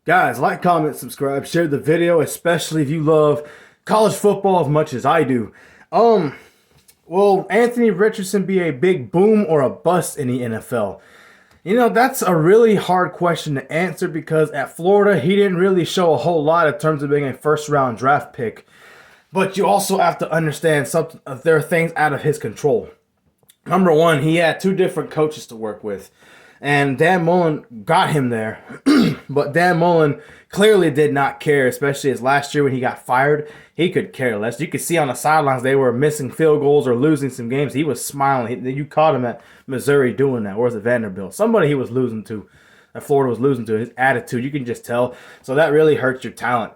Guys, like, comment, subscribe, share the video, especially if you love college football as much as I do. Um, will Anthony Richardson be a big boom or a bust in the NFL? That's a really hard question to answer because at Florida, he didn't really show a whole lot in terms of being a first round draft pick. But you also have to understand something. There are things out of his control. Number one, he had two different coaches to work with. And Dan Mullen got him there. But Dan Mullen clearly did not care, especially as last year when he got fired. He could care less. You could see on the sidelines they were missing field goals or losing some games. He was smiling. You caught him at Missouri doing that. Or was it Vanderbilt? Somebody he was losing to, that Florida was losing to. His attitude, you can just tell. So that really hurts your talent.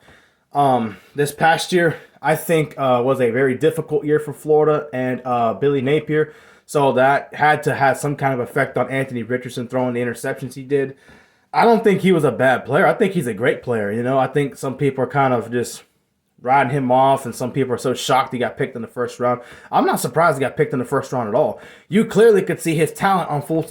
This past year, I think, was a very difficult year for Florida and Billy Napier. So that had to have some kind of effect on Anthony Richardson throwing the interceptions he did. I don't think he was a bad player. I think he's a great player. I think some people are kind of just riding him off, and some people are so shocked he got picked in the first round. I'm not surprised he got picked in the first round at all. You clearly could see his talent on full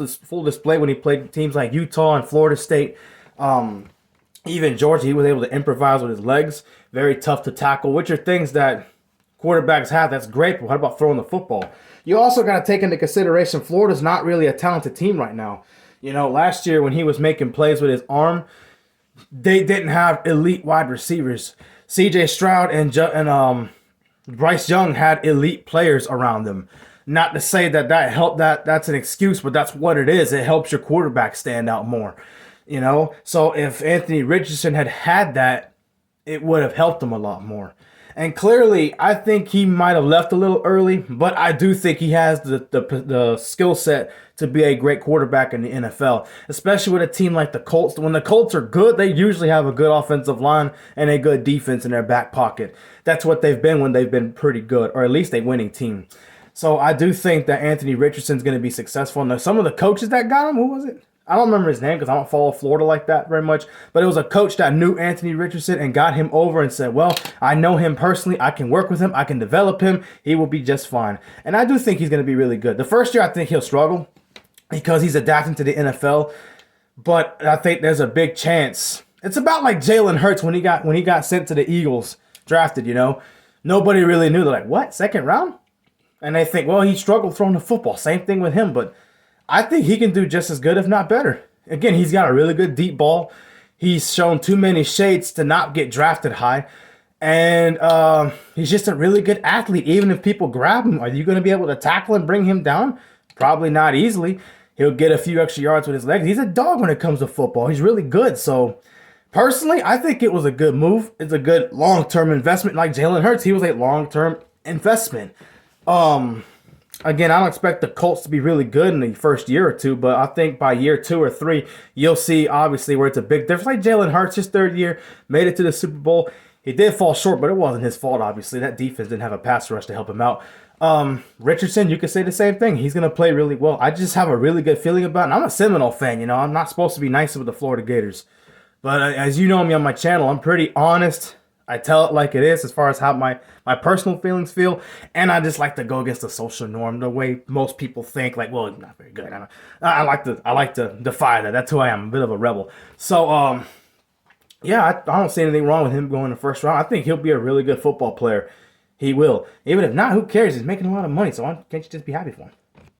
display when he played teams like Utah and Florida State. Even Georgia, he was able to improvise with his legs. Very tough to tackle, which are things that quarterbacks have. That's great, but what about throwing the football? You also got to take into consideration Florida's not really a talented team right now. Last year when he was making plays with his arm, they didn't have elite wide receivers. C.J. Stroud and Bryce Young had elite players around them. Not to say that helped, that's an excuse, but that's what it is. It helps your quarterback stand out more. So if Anthony Richardson had that, it would have helped him a lot more. And clearly, I think he might have left a little early, but I do think he has the skill set to be a great quarterback in the NFL, especially with a team like the Colts. When the Colts are good, they usually have a good offensive line and a good defense in their back pocket. That's what they've been when they've been pretty good, or at least a winning team. So I do think that Anthony Richardson's going to be successful. And some of the coaches that got him, who was it? I don't remember his name because I don't follow Florida like that very much. But it was a coach that knew Anthony Richardson and got him over and said, well, I know him personally. I can work with him. I can develop him. He will be just fine. And I do think he's going to be really good. The first year, I think he'll struggle because he's adapting to the NFL. But I think there's a big chance. It's about like Jalen Hurts when he got sent to the Eagles, drafted, Nobody really knew. They're like, what? Second round? And they think, well, he struggled throwing the football. Same thing with him. But I think he can do just as good, if not better. Again, he's got a really good deep ball. He's shown too many shades to not get drafted high. And he's just a really good athlete. Even if people grab him, are you going to be able to tackle and bring him down? Probably not easily. He'll get a few extra yards with his legs. He's a dog when it comes to football. He's really good. So, personally, I think it was a good move. It's a good long-term investment. Like Jalen Hurts, he was a long-term investment. Again, I don't expect the Colts to be really good in the first year or two, but I think by year 2 or 3, you'll see obviously where it's a big difference. Like Jalen Hurts, his third year, made it to the Super Bowl. He did fall short, but it wasn't his fault, obviously. That defense didn't have a pass rush to help him out. Richardson, you could say the same thing. He's going to play really well. I just have a really good feeling about it. And I'm a Seminole fan, I'm not supposed to be nice with the Florida Gators. But as you know me on my channel, I'm pretty honest. I tell it like it is as far as how my personal feelings feel. And I just like to go against the social norm, the way most people think. Like, well, he's not very good. I like to defy that. That's who I am, a bit of a rebel. So, yeah, I don't see anything wrong with him going in the first round. I think he'll be a really good football player. He will. Even if not, who cares? He's making a lot of money, so can't you just be happy for him?